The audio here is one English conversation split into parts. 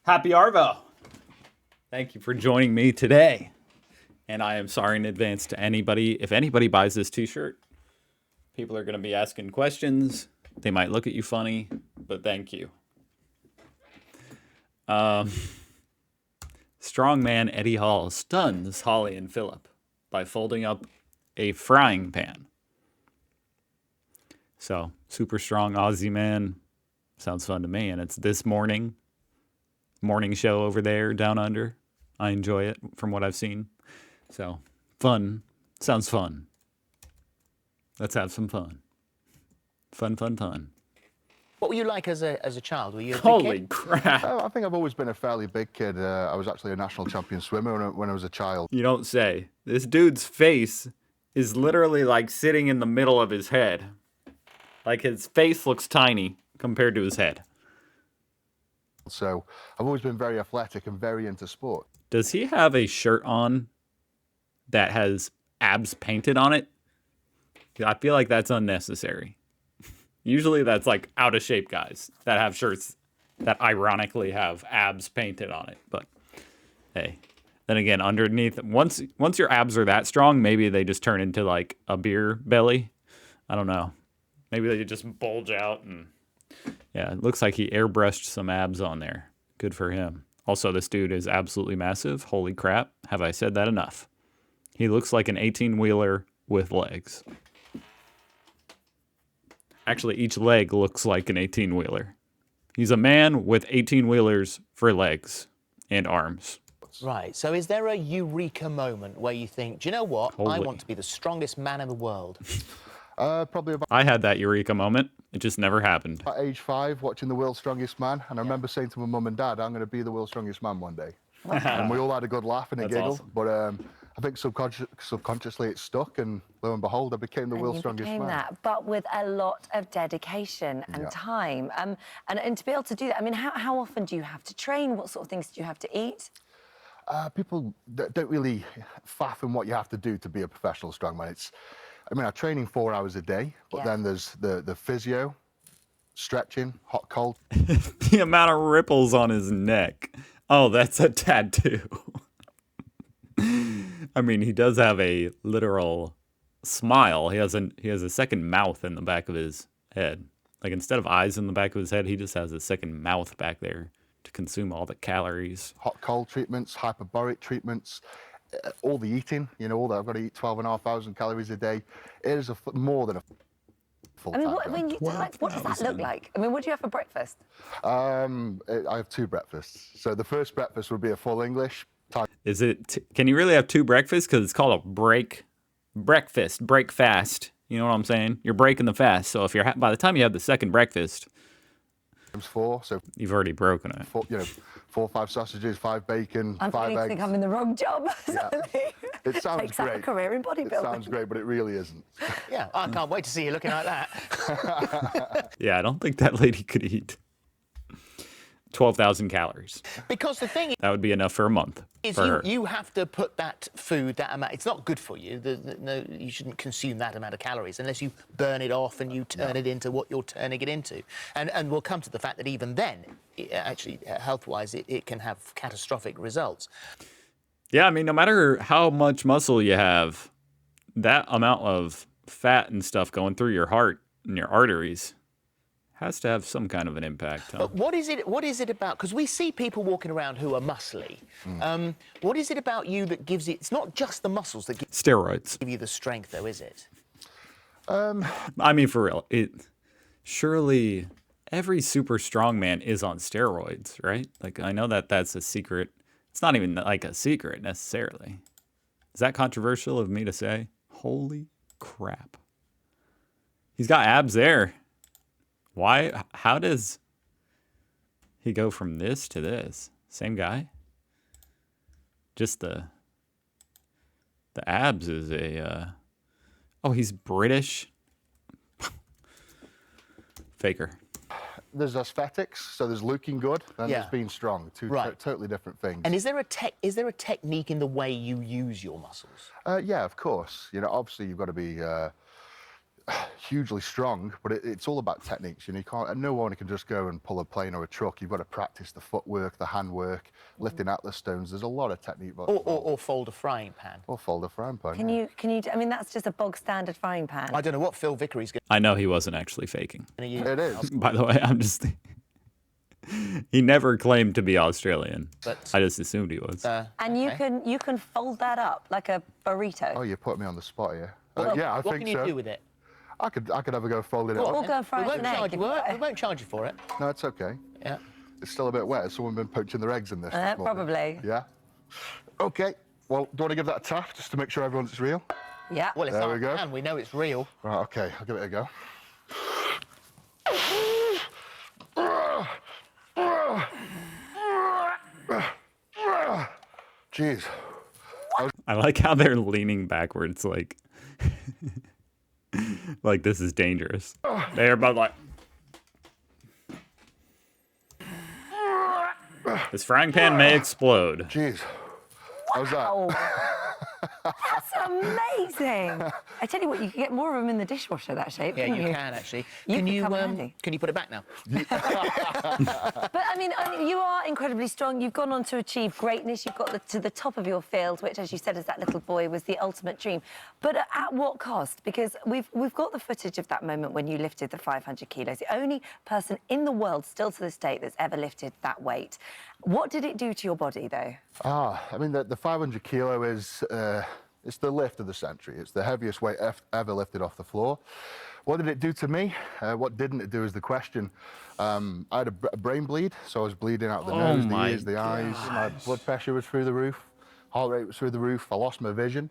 Happy Arvo! Thank you for joining me today. And I am sorry in advance to anybody. If anybody buys this t-shirt, people are going to be asking questions. They might look at you funny, but thank you. Strongman Eddie Hall stuns Holly and Philip by folding up a frying pan. So, super strong Aussie man. Sounds fun to me. And it's this morning show over there down under. I enjoy it from what I've seen. So, fun. Sounds fun. Let's have some fun. Fun. What were you like as a child? Were you a big Holy kid? crap. I think I've always been a fairly big kid. I was actually a national champion swimmer when I was a child. You don't say. This dude's face is literally like sitting in the middle of his head. Like his face looks tiny compared to his head. So I've always been very athletic and very into sport. Does he have a shirt on that has abs painted on it? I feel like that's unnecessary. Usually that's like out of shape guys that have shirts that ironically have abs painted on it. But hey, then again, underneath, once your abs are that strong, maybe they just turn into like a beer belly. I don't know. Maybe they just bulge out and yeah, it looks like he airbrushed some abs on there. Good for him. Also, this dude is absolutely massive. Holy crap. Have I said that enough? He looks like an 18-wheeler with legs. Actually, each leg looks like an 18-wheeler. He's a man with 18-wheelers for legs and arms. Right, so is there a eureka moment where you think, do you know what? I want to be the strongest man in the world. Probably about I had that eureka moment. It just never happened. age 5, watching The World's Strongest Man, and I remember saying to my mum and dad, I'm going to be the world's strongest man one day. And we all had a good laugh and a That's giggle. awesome. But I think subconsciously it stuck, and lo and behold, I became the world's strongest man. That, but with a lot of dedication and time. And to be able to do that, I mean, how often do you have to train? What sort of things do you have to eat? People don't really fathom what you have to do to be a professional strongman. I'm training 4 hours a day, but then there's the physio, stretching, hot, cold. The amount of ripples on his neck. Oh, that's a tattoo. I mean, he does have a literal smile. He has a second mouth in the back of his head. Like instead of eyes in the back of his head, he just has a second mouth back there to consume all the calories. Hot, cold treatments, hyperbaric treatments, all the eating, all that. I've got to eat 12,500 calories a day. It is more than a full-time job. What does that look like? I mean, what do you have for breakfast? I have 2 breakfasts. So the first breakfast would be a full English. Is it? Can you really have 2 breakfasts? Because it's called a break fast. You know what I'm saying? You're breaking the fast. So if by the time you have the second breakfast, Times 4, so you've already broken it. 4 or 5 sausages, 5 bacon, I'm 5 beginning to eggs. think I'm in the wrong job. It sounds Takes up a great. career in bodybuilding. It sounds great, but it really isn't. Yeah, I can't wait to see you looking like that. Yeah, I don't think that lady could eat 12,000 calories. Because the thing That would be enough for a month is, for her. you have to put that food, that amount, it's not good for you. No, you shouldn't consume that amount of calories unless you burn it off and you turn it into what you're turning it into. And we'll come to the fact that even then, actually, health-wise, it can have catastrophic results. Yeah, I mean, no matter how much muscle you have, that amount of fat and stuff going through your heart and your arteries has to have some kind of an impact. Huh? But what is it about? Because we see people walking around who are muscly. What is it about you that gives it? It's not just the muscles that Steroids. give you the strength, though, is it? I mean, for real, surely every super strong man is on steroids, right? Like, I know that's a secret. It's not even like a secret necessarily. Is that controversial of me to say? Holy crap. He's got abs there. Why? How does he go from this to this? Same guy? Just the abs is a... Oh, he's British? Faker. There's aesthetics, so there's looking good, and there's being strong. Two totally different things. And is there a technique in the way you use your muscles? Yeah, of course. Obviously you've got to be hugely strong, but it's all about techniques. You can't. No one can just go and pull a plane or a truck. You've got to practice the footwork, the handwork, lifting atlas stones. There's a lot of technique. Or fold a frying pan. Or fold a frying pan. Can you? I mean, that's just a bog standard frying pan. I don't know what Phil Vickery's going I know he wasn't actually faking. to use. It is. By the way, I'm just. He never claimed to be Australian. But, I just assumed he was. And you can fold that up like a burrito. Oh, you put me on the spot here. Well, yeah, I what think can you so. do with it? I could have a go folding it We'll up. go and fry we us won't an egg. charge you for it. We won't charge you for it. No, it's okay. Yeah. It's still a bit wet. Has someone been poaching their eggs in this? morning? Probably. Yeah. Okay. Well, do you want to give that a tap just to make sure everyone's real? Yeah. Well, it's There our we go. pan. We know it's real. Right. Okay. I'll give it a go. Jeez. I like how they're leaning backwards, like, like this is dangerous. They're both like, this frying pan may explode. Jeez. How's that? Oh, that's amazing! I tell you what, you can get more of them in the dishwasher that shape. Yeah, can't you can actually. You Can could you come handy. can you put it back now? But I mean, you are incredibly strong. You've gone on to achieve greatness. You've got to the top of your field, which, as you said, as that little boy, was the ultimate dream. But at what cost? Because we've got the footage of that moment when you lifted the 500 kilos. The only person in the world, still to this date, that's ever lifted that weight. What did it do to your body, though? I mean, the 500 kilo is it's the lift of the century. It's the heaviest weight ever lifted off the floor. What did it do to me? What didn't it do is the question. I had a brain bleed, so I was bleeding out the Oh nose, the my ears, the eyes. My blood pressure was through the roof. Heart rate was through the roof. I lost my vision.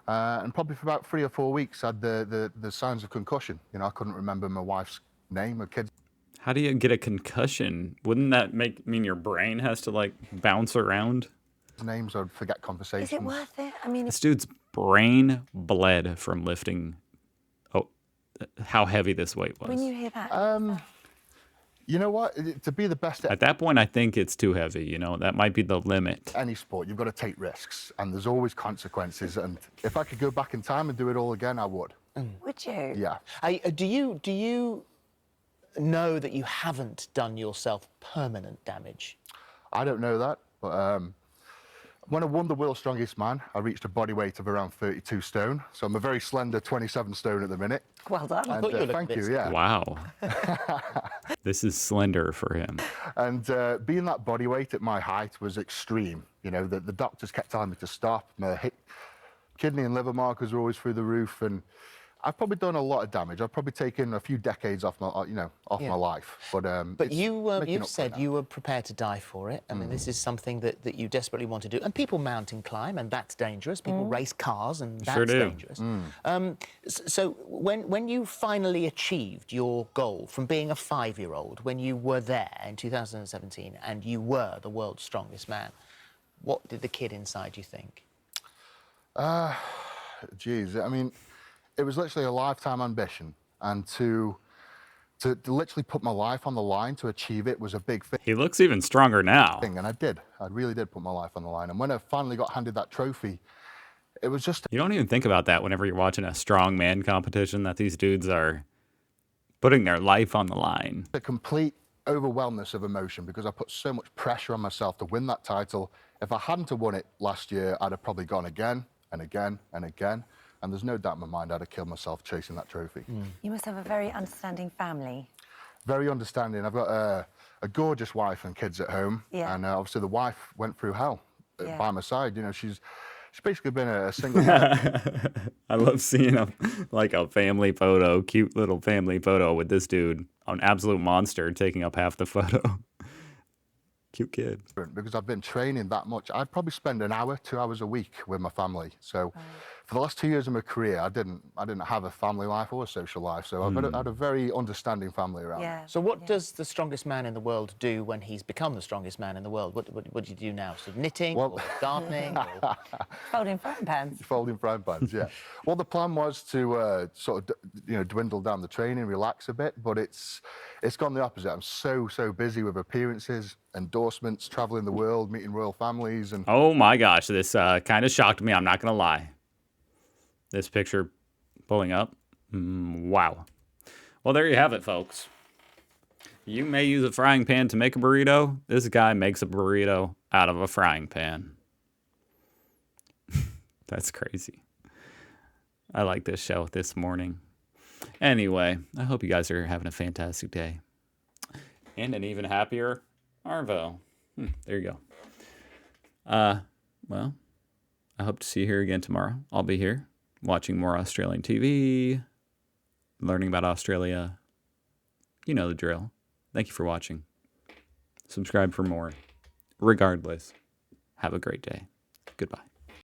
And probably for about 3 or 4 weeks, I had the signs of concussion. I couldn't remember my wife's name, my kids' How do you get a concussion? Wouldn't that mean your brain has to like bounce around? names. I'd forget conversations. Is it worth it? I mean, This dude's brain bled from lifting. Oh, how heavy this weight was. when you hear that, You know what? To be the best At at that point, I think it's too heavy. That might be the limit. any sport, you've got to take risks, and there's always consequences. And if I could go back in time and do it all again, I would. would you? Yeah. Do you know that you haven't done yourself permanent damage? I don't know that, but when I won the world's strongest man, I reached a body weight of around 32 stone. So I'm a very slender 27 stone at the minute. Well done. And, thought you looked thank a bit you. Yeah. Wow. This is slender for him. And being that body weight at my height was extreme. The doctors kept telling me to stop. My kidney and liver markers were always through the roof, and I've probably done a lot of damage. I've probably taken a few decades off my, my life. But But it's you've making up for said it you were prepared to die for it. I mean, this is something that you desperately want to do. And people mountain climb, and that's dangerous. People race cars, and that's Sure do. dangerous. So when you finally achieved your goal from being a 5-year-old, when you were there in 2017, and you were the world's strongest man, what did the kid inside you think? Geez, I mean, it was literally a lifetime ambition, and to literally put my life on the line to achieve it was a big He looks even stronger now. thing, and I did. I really did put my life on the line. And when I finally got handed that trophy, it was just You don't even think about that whenever you're watching a strongman competition, that these dudes are putting their life on the line. a complete overwhelmness of emotion because I put so much pressure on myself to win that title. If I hadn't have won it last year, I'd have probably gone again and again and again. And there's no doubt in my mind I'd have killed myself chasing that trophy. You must have a very understanding family. Very understanding. I've got a gorgeous wife and kids at home. Yeah. And obviously the wife went through hell Yeah. by my side. She's basically been a single mother. I love seeing a family photo, cute little family photo with this dude, an absolute monster, taking up half the photo. Cute kid. Because I've been training that much. I'd probably spend an hour, 2 hours a week with my family. So for the last 2 years of my career, I didn't have a family life or a social life. So I've had a very understanding family around. Yeah. So what does the strongest man in the world do when he's become the strongest man in the world? What do you do now? So knitting or gardening? Or... Folding frying pans. Folding frying pans, yeah. Well, the plan was to sort of, dwindle down the training, relax a bit, but it's gone the opposite. I'm so busy with appearances, endorsements, traveling the world, meeting royal families, and Oh my gosh, this kind of shocked me. I'm not going to lie. This picture pulling up, Wow. Well, there you have it, folks. You may use a frying pan to make a burrito. This guy makes a burrito out of a frying pan. That's crazy. I like this show this morning. Anyway, I hope you guys are having a fantastic day. And an even happier Arvo. There you go. Well, I hope to see you here again tomorrow. I'll be here watching more Australian TV, learning about Australia. You know the drill. Thank you for watching. Subscribe for more. Regardless, have a great day. Goodbye.